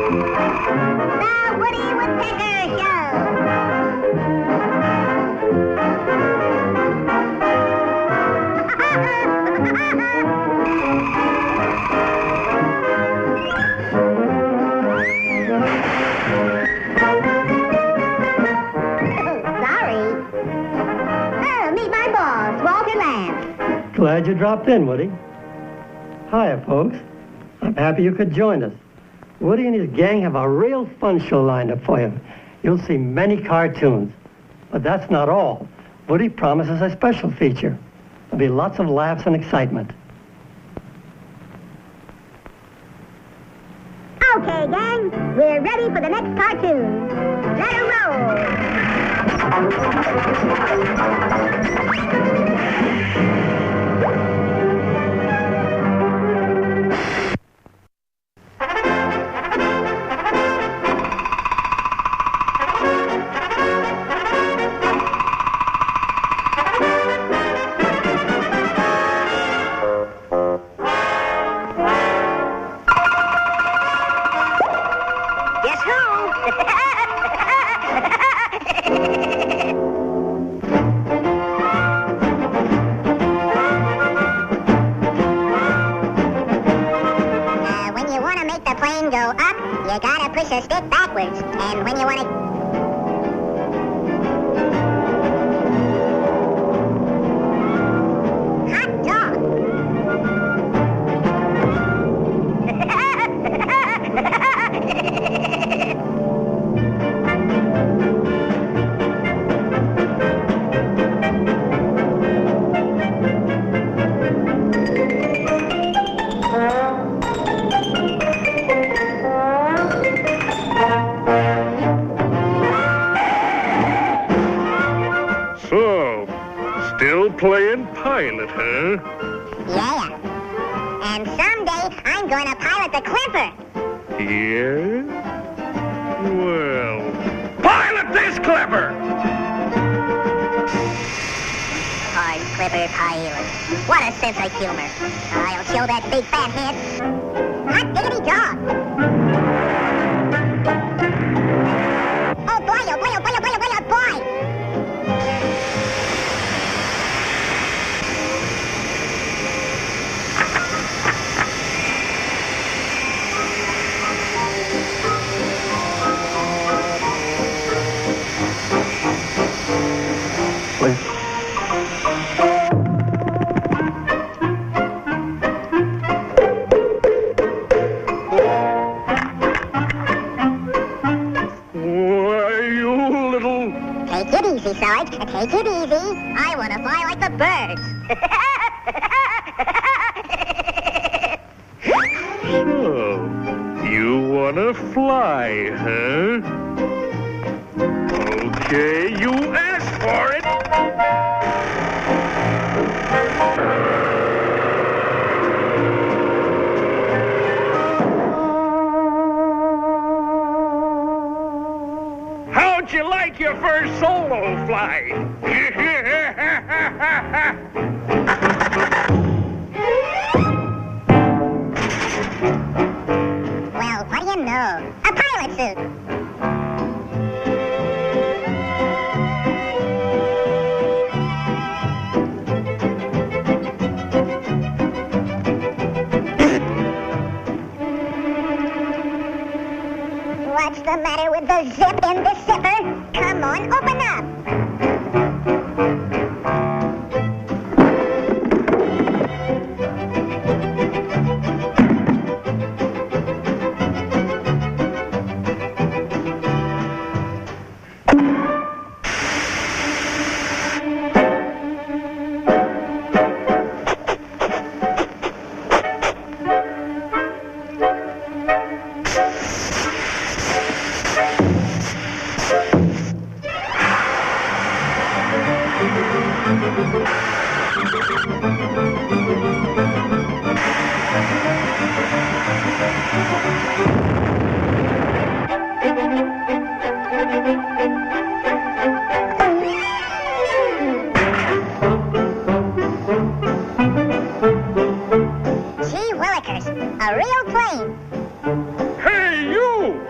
The Woody Woodpecker Sorry. Oh, meet my boss, Walter Lantz. Glad you dropped in, Woody. Hiya, folks. I'm happy you could join us. Woody and his gang have a real fun show lined up for you. You'll see many cartoons. But that's not all. Woody promises a special feature. There'll be lots of laughs and excitement. Okay, gang, we're ready for the next cartoon. Let her roll. Guess who? When you want to make the plane go up, you gotta push a stick backwards. And when you want to... Hot dog! So, still playing pilot, huh? Yeah. And someday I'm going to pilot the Clipper. Yeah? Well, pilot this Clipper! Hard Clipper pilot. What a sense of humor. I'll show that big fat head. Hot diggity dog. Oh boy, oh boy, oh boy, oh boy, oh boy, oh boy. Why, you little... Take it easy, Sarge. Take it easy. I want to fly like the birds. So, you wanna fly, huh? Okay, you asked for it. How'd you like your first solo flight? Well, what do you know? A pilot suit. What's the matter with the zip in the zipper? Come on, open up. A real plane. Hey, you!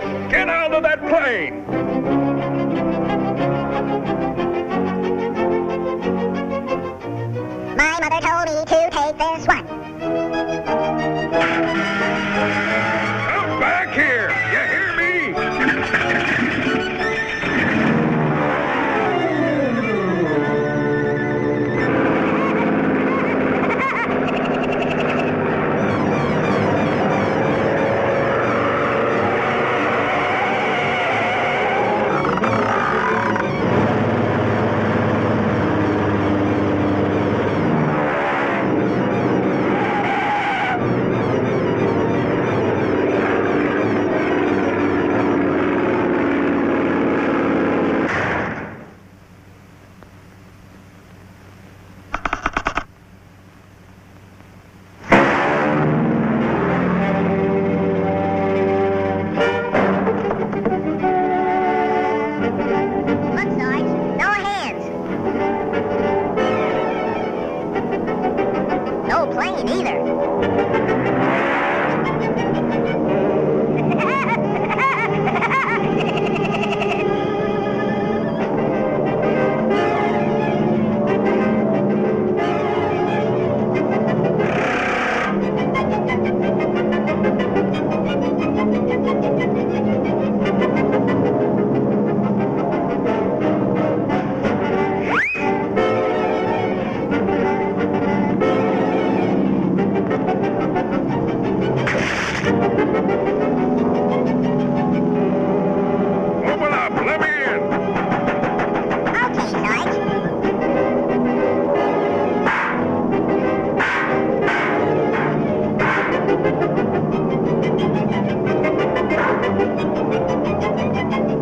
Open up. Let me in. Okay, Sarge.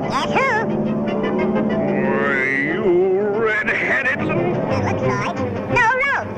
Guess who? Why, you red-headed little... Good look, Sarge. No rope.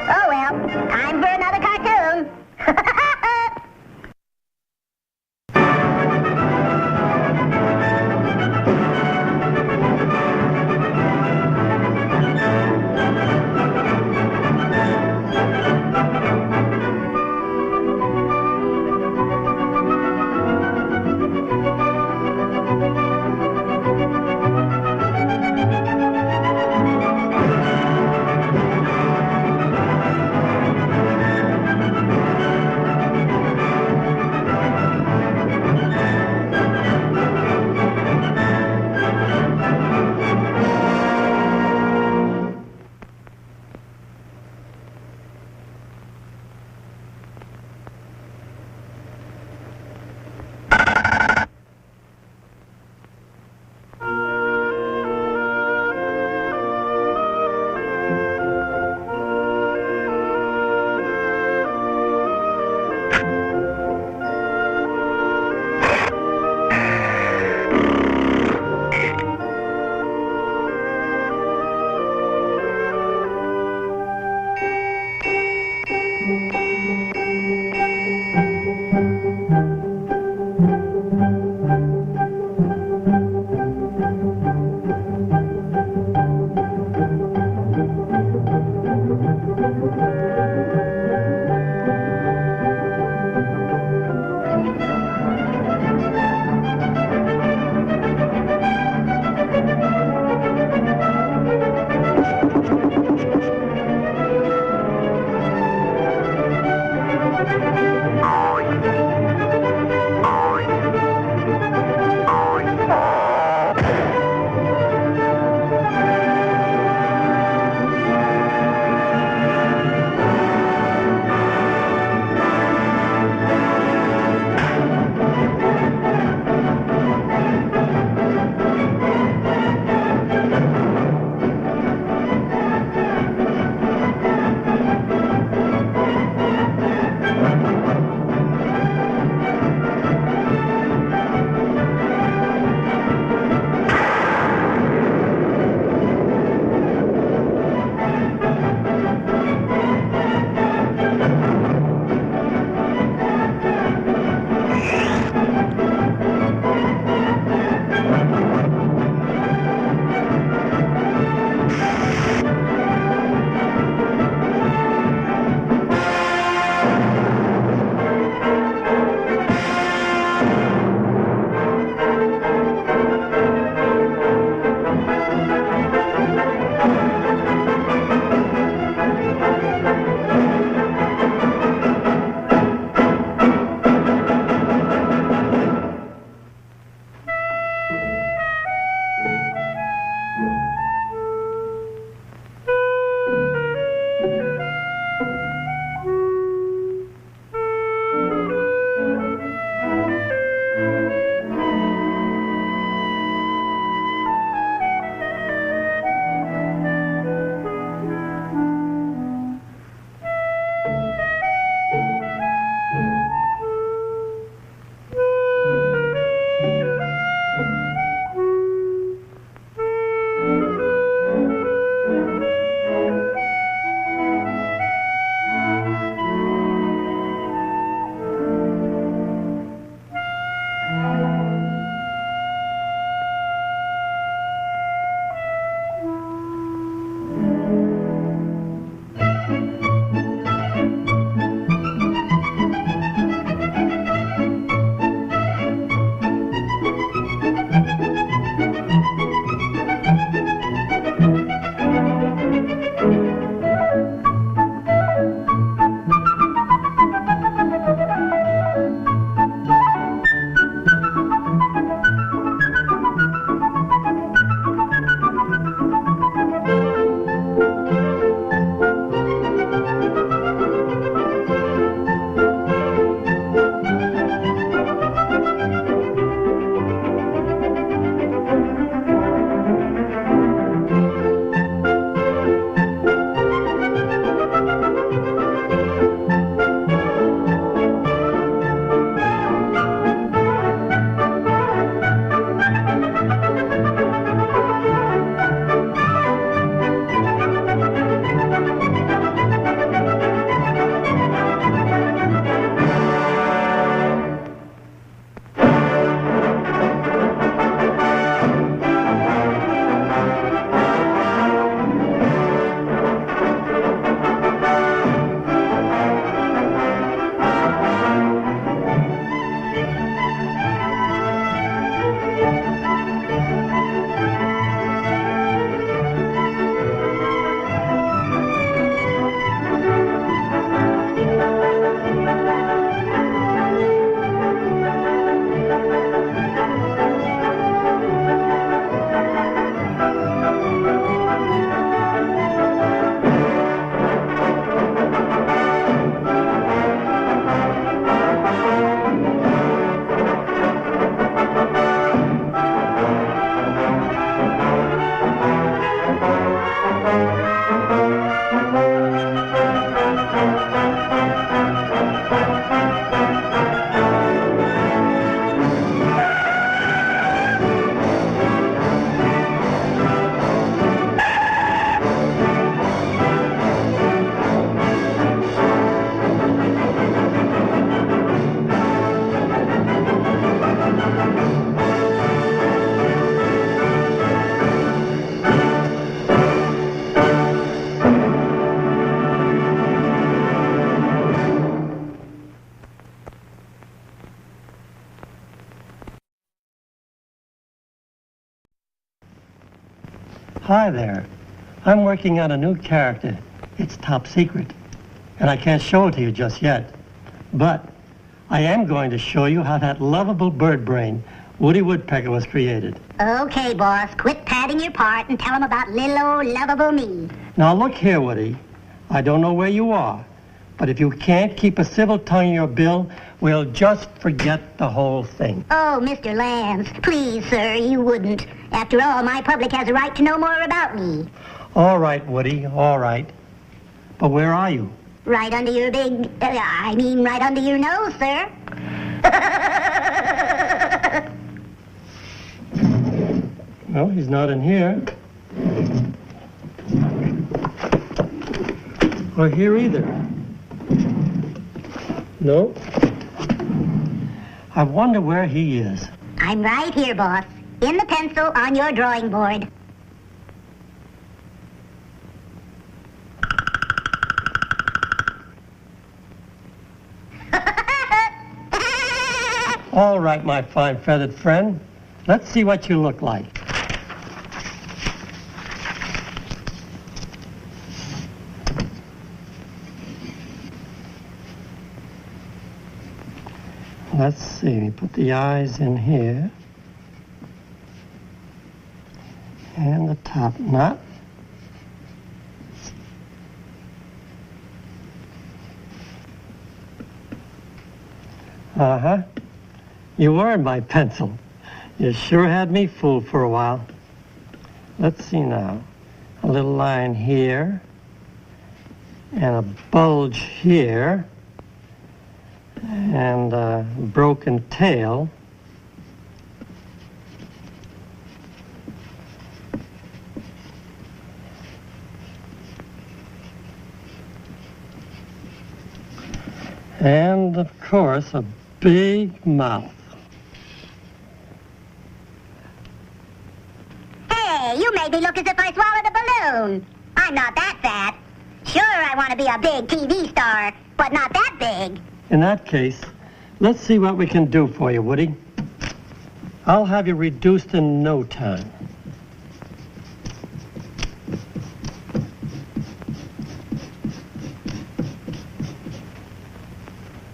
Oh well, time for another cartoon. Hi there. I'm working on a new character. It's top secret, and I can't show it to you just yet. But I am going to show you how that lovable bird brain, Woody Woodpecker, was created. Okay, boss, quit padding your part and tell him about little old lovable me. Now look here, Woody. I don't know where you are, but if you can't keep a civil tongue in your bill, we'll just forget the whole thing. Oh, Mr. Lantz, please, sir, you wouldn't. After all, my public has a right to know more about me. All right, Woody, all right. But where are you? Right under your big, right under your nose, sir. No, he's not in here. Or here either. No. I wonder where he is. I'm right here, boss. In the pencil on your drawing board. All right, my fine feathered friend. Let's see what you look like. Let's see, put the eyes in here. And the top knot. Uh-huh. You were my pencil. You sure had me fooled for a while. Let's see now. A little line here. And a bulge here. And a broken tail. And, of course, a big mouth. Hey, you made me look as if I swallowed a balloon. I'm not that fat. Sure, I want to be a big TV star, but not that big. In that case, let's see what we can do for you, Woody. I'll have you reduced in no time.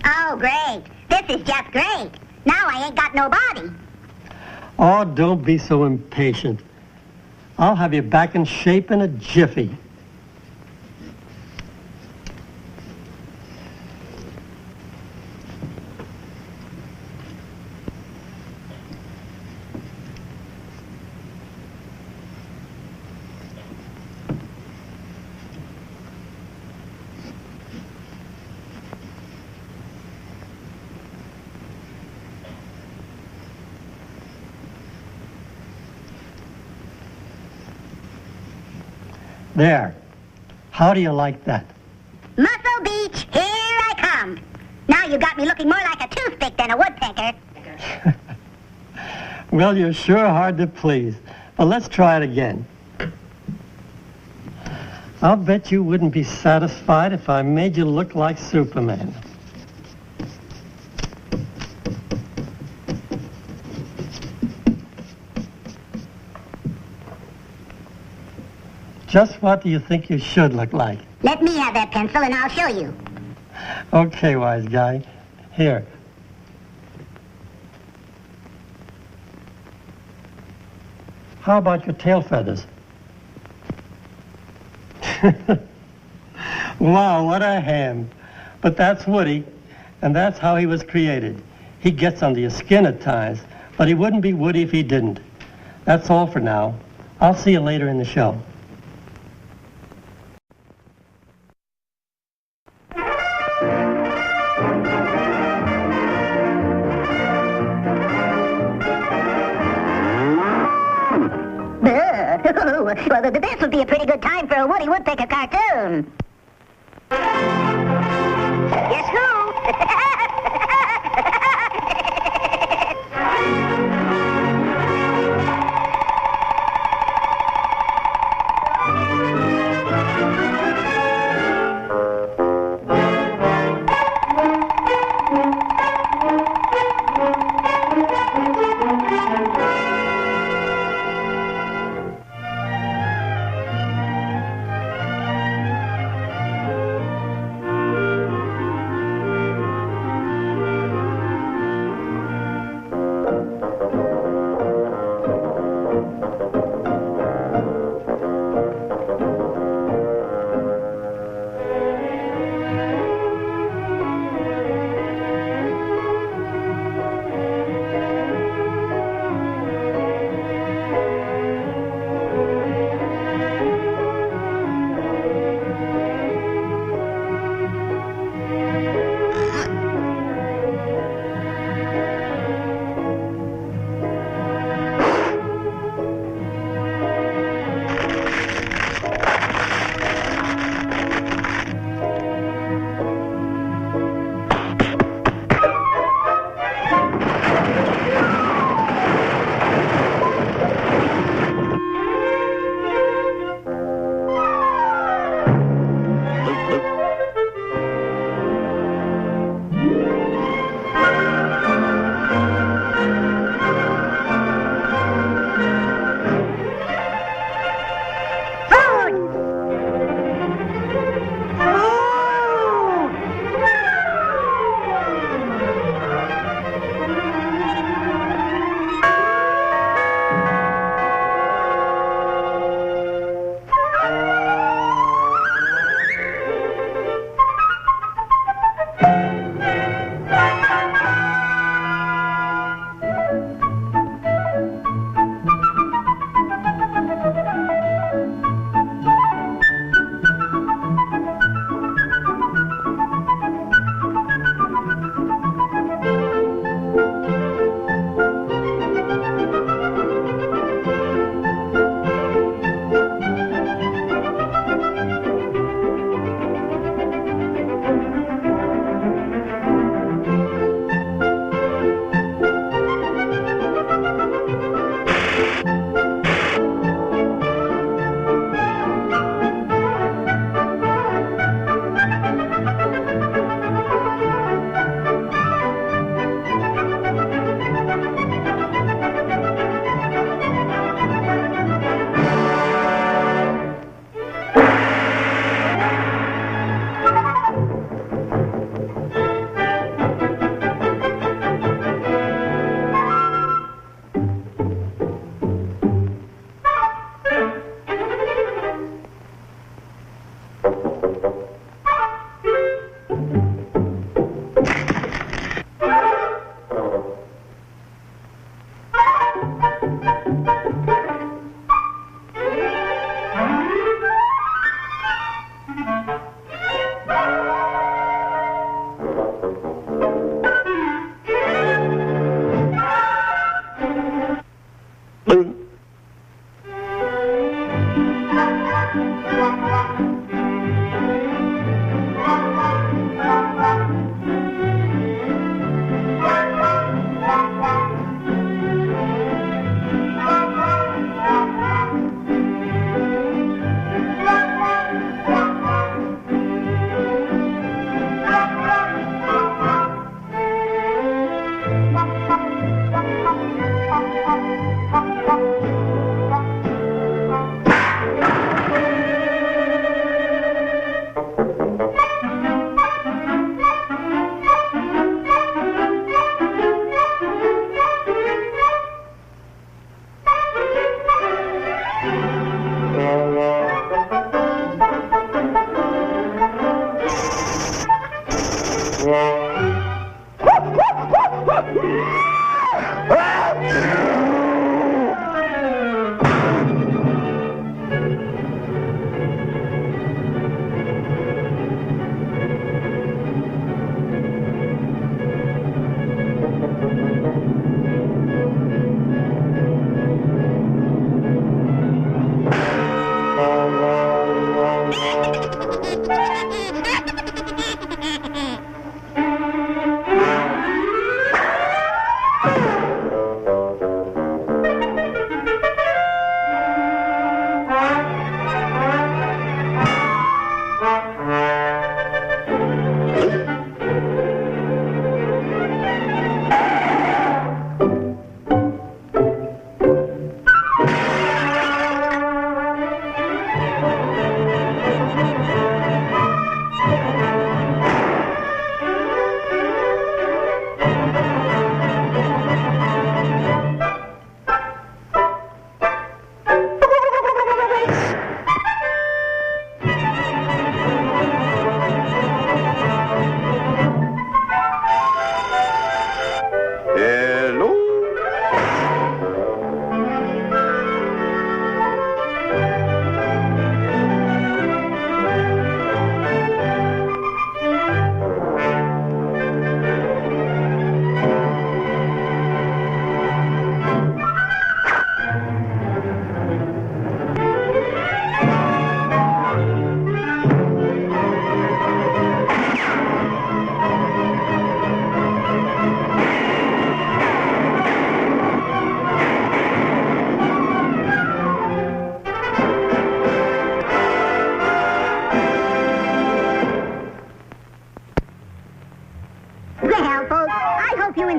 Oh, great. This is just great. Now I ain't got no body. Oh, don't be so impatient. I'll have you back in shape in a jiffy. There. How do you like that? Muscle Beach, here I come. Now you got me looking more like a toothpick than a woodpecker. Well, you're sure hard to please. But let's try it again. I'll bet you wouldn't be satisfied if I made you look like Superman. Just what do you think you should look like? Let me have that pencil and I'll show you. Okay, wise guy. Here. How about your tail feathers? Wow, what a ham. But that's Woody, and that's how he was created. He gets under your skin at times, but he wouldn't be Woody if he didn't. That's all for now. I'll see you later in the show. Well, this would be a pretty good time for a Woody Woodpecker cartoon. Guess who?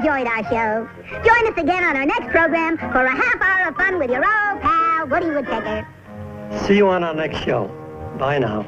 Enjoyed our show. Join us again on our next program for a half hour of fun with your old pal, Woody Woodpecker. See you on our next show. Bye now.